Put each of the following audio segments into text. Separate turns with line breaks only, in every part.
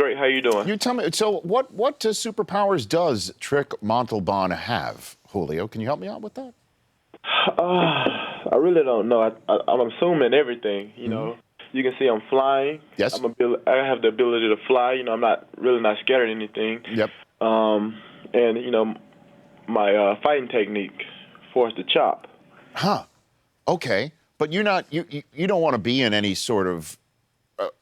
great. How you doing?
You tell me. So, what superpowers does Trick Montalban have, Julio? Can you help me out with that?
I really don't know. I'm assuming everything. You can see I'm flying.
Yes.
I have the ability to fly. I'm not scared of anything.
Yep.
And my fighting technique for us to chop.
Huh. Okay. But you're not. You don't want to be in any sort of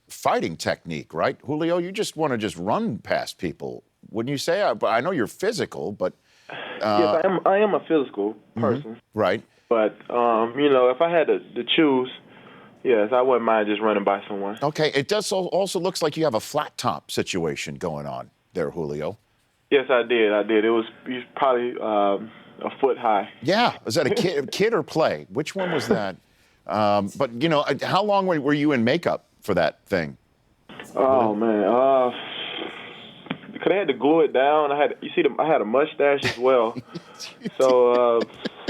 fighting technique, right, Julio? You just want to just run past people, wouldn't you say? I know you're physical, but
yes, I am a physical person.
Right.
But if I had to choose, yes, I wouldn't mind just running by someone.
Okay. It does also looks like you have a flat top situation going on there, Julio.
Yes, I did. It was probably a foot high.
Yeah. Was that a kid or play? Which one was that? But how long were you in makeup for that thing?
Oh man, because I had to glue it down. I had a mustache as well, so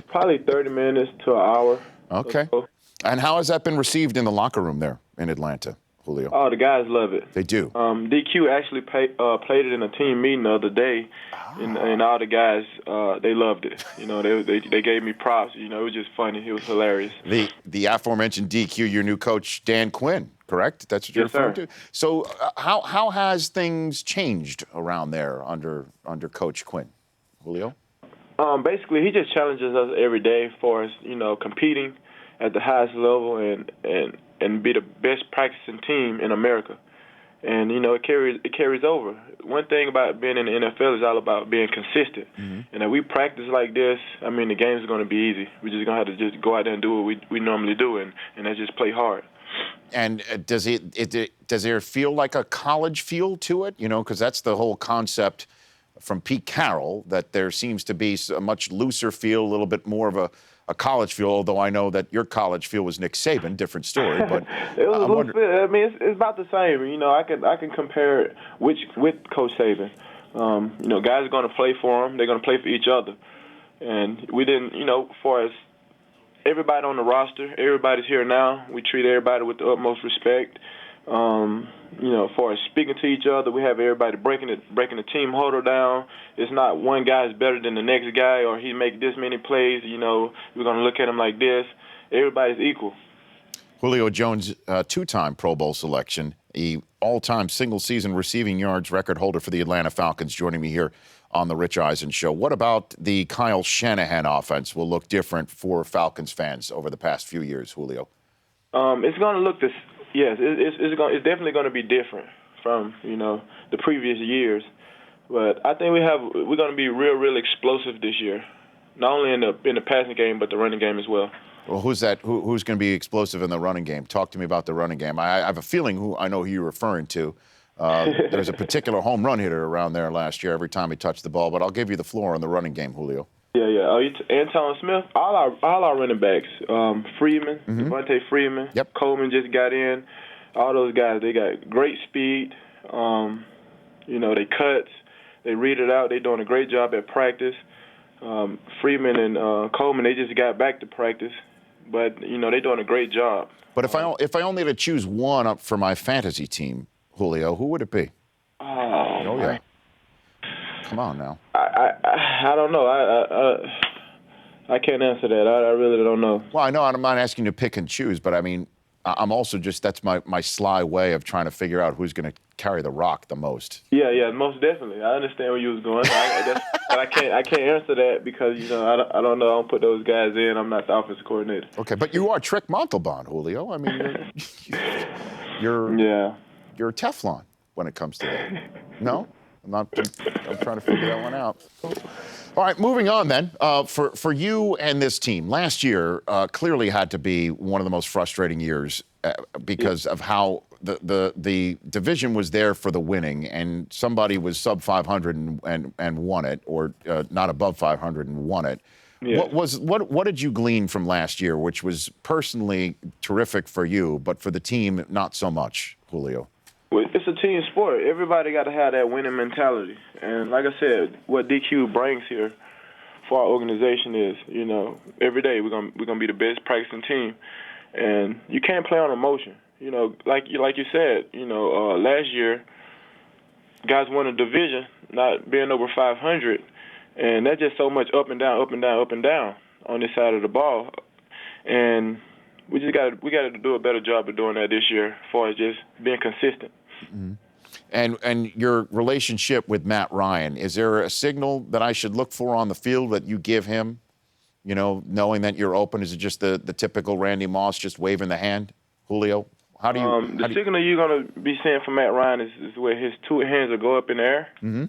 probably 30 minutes to an hour.
Okay.
So.
And how has that been received in the locker room there in Atlanta, Julio?
Oh, the guys love it.
They do.
DQ actually played it in a team meeting the other day, and all the guys they loved it. They gave me props. It was just funny. It was hilarious.
The aforementioned DQ, your new coach Dan Quinn, correct? That's what you're referring to. So how has things changed around there under Coach Quinn, Julio?
Basically, he just challenges us every day for us, competing at the highest level and be the best practicing team in America. And it carries over. One thing about being in the NFL is all about being consistent. Mm-hmm. And if we practice like this, the games are going to be easy. We're just going to have to just go out there and do what we normally do, and that's just play hard.
And does there feel like a college feel to it? Because that's the whole concept from Pete Carroll, that there seems to be a much looser feel, a little bit more of a college feel, although I know that your college feel was Nick Saban, different story. But
it was a loose feel. It's about the same. I can compare it with Coach Saban. Guys are going to play for him. They're going to play for each other. And we didn't, for us, everybody on the roster, everybody's here now. We treat everybody with the utmost respect. For us speaking to each other, we have everybody breaking the team huddle down. It's not one guy is better than the next guy, or he make this many plays. We're going to look at him like this. Everybody's equal.
Julio Jones, two-time Pro Bowl selection, the all-time single-season receiving yards record holder for the Atlanta Falcons, joining me here on the Rich Eisen Show. What about the Kyle Shanahan offense will look different for Falcons fans over the past few years, Julio?
It's going to look this. Yes, it's definitely going to be different from the previous years, but I think we're going to be real explosive this year, not only in the passing game but the running game as well.
Well, who's that? Who's going to be explosive in the running game? Talk to me about the running game. I have a feeling I know who you're referring to. There's a particular home run hitter around there last year every time he touched the ball, but I'll give you the floor on the running game, Julio.
Yeah. Anton Smith, all our running backs, Freeman, Devontae Freeman,
Yep.
Coleman just got in. All those guys, they got great speed. They cuts, they read it out. They're doing a great job at practice. Freeman and Coleman, they just got back to practice, but they're doing a great job.
But if I only had to choose one up for my fantasy team, Julio, who would it be?
Oh
yeah. Come on now.
I don't know. I can't answer that. I really don't know.
Well, I know I'm not asking you to pick and choose, but I'm also that's my sly way of trying to figure out who's going to carry the rock the most.
Yeah, most definitely. I understand where you was going. But I can't answer that because I don't know. I don't put those guys in. I'm not the offensive coordinator.
Okay, but you are Trick Montalban, Julio. You're Teflon when it comes to that. No? I'm trying to figure that one out. All right, moving on then. For you and this team, last year clearly had to be one of the most frustrating years because of how the division was there for the winning, and somebody was sub 500 and won it, or not above 500 and won it. Yeah. What did you glean from last year, which was personally terrific for you, but for the team not so much, Julio?
Well, it's a team sport. Everybody got to have that winning mentality. And like I said, what DQ brings here for our organization is, every day we're gonna be the best practicing team, and you can't play on emotion. Like you said, last year guys won a division, not being over 500, and that's just so much up and down, up and down, up and down on this side of the ball. And we got to do a better job of doing that this year, as far as just being consistent.
Mm-hmm. And your relationship with Matt Ryan, is there a signal that I should look for on the field that you give him, knowing that you're open? Is it just the typical Randy Moss just waving the hand, Julio?
The signal you're going to be seeing from Matt Ryan is where his two hands will go up in the air.
Mm-hmm.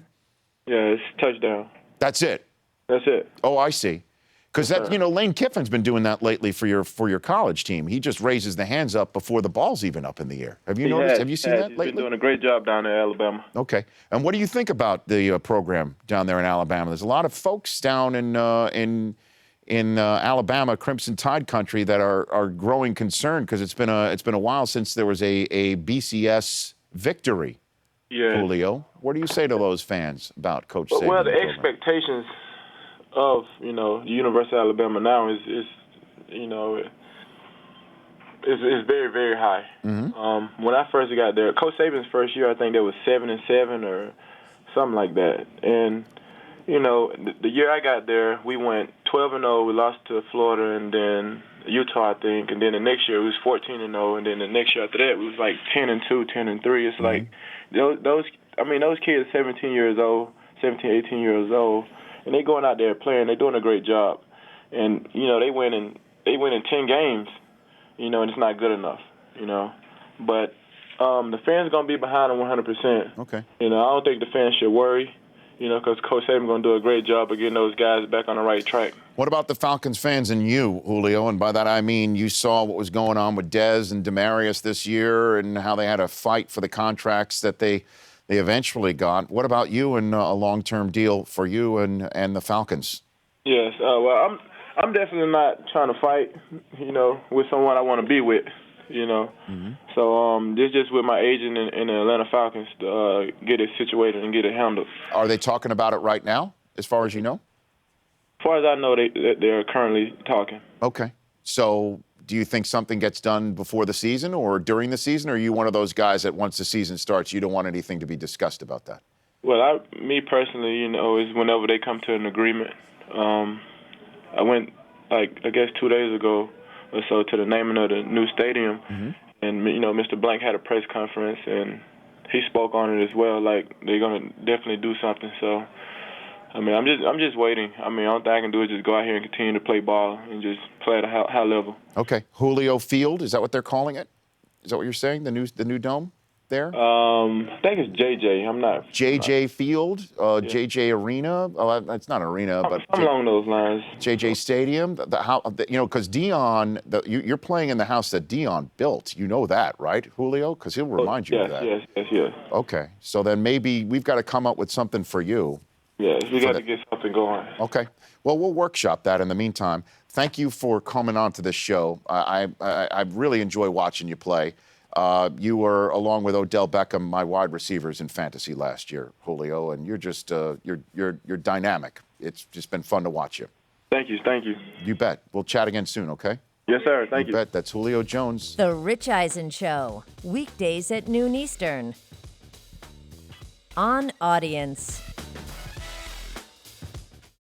Yeah, it's touchdown.
That's it?
That's it.
Oh, I see. Because Lane Kiffin's been doing that lately for your college team. He just raises the hands up before the ball's even up in the air. Have you noticed? Have you seen that lately?
He's been doing a great job down there in Alabama.
Okay. And what do you think about the program down there in Alabama? There's a lot of folks down in Alabama, Crimson Tide country, that are growing concerned because it's been a while since there was a BCS victory.
Yeah.
Julio, what do you say to those fans about Coach Saban?
Well, the expectations of the University of Alabama now is very, very high.
Mm-hmm.
When I first got there, Coach Saban's first year, I think there was 7-7 or something like that. And the year I got there, we went 12-0. We lost to Florida and then Utah, I think. And then the next year, it was 14-0. And then the next year after that, it was like 10-2, 10-3. It's like those kids, 17 years old, 17, 18 years old, and they going out there playing. They're doing a great job. And they win in 10 games. And it's not good enough. But the fans are gonna be behind them 100%.
Okay.
I don't think the fans should worry. Because Coach Saban's going to do a great job of getting those guys back on the right track.
What about the Falcons fans and you, Julio? And by that I mean you saw what was going on with Dez and Demarius this year and how they had to fight for the contracts that they eventually got. What about you and a long-term deal for you and the Falcons?
Yes. Well, I'm definitely not trying to fight, with someone I want to be with.
Mm-hmm.
So this just with my agent in the Atlanta Falcons to get it situated and get it handled.
Are they talking about it right now, as far as you know?
As far as I know, they're currently talking.
Okay. So do you think something gets done before the season or during the season, or are you one of those guys that once the season starts, you don't want anything to be discussed about that?
Well, me personally, is whenever they come to an agreement. I went, I guess 2 days ago or so to the naming of the new stadium,
mm-hmm.
and Mr. Blank had a press conference and he spoke on it as well. Like they're gonna definitely do something. So, I'm just waiting. All thing I can do is just go out here and continue to play ball and just play at a high level.
Okay, Julio Field, is that what they're calling it? Is that what you're saying? The new dome there?
I think it's JJ. I'm not.
JJ Field, JJ Arena. Oh, it's not arena, but
along those lines.
JJ Stadium. Because Dion, you're playing in the house that Dion built. You know that, right, Julio? Because he'll remind you of that.
Yes.
Okay, so then maybe we've got to come up with something for you.
Yes, we got to get something going.
Okay. Well, we'll workshop that in the meantime. Thank you for coming on to this show. I really enjoy watching you play. You were, along with Odell Beckham, my wide receivers in fantasy last year, Julio, and you're just you're dynamic. It's just been fun to watch you.
Thank you.
You bet. We'll chat again soon, okay?
Yes, sir. Thank you.
You bet. That's Julio Jones.
The Rich Eisen Show, weekdays at noon Eastern. On Audience.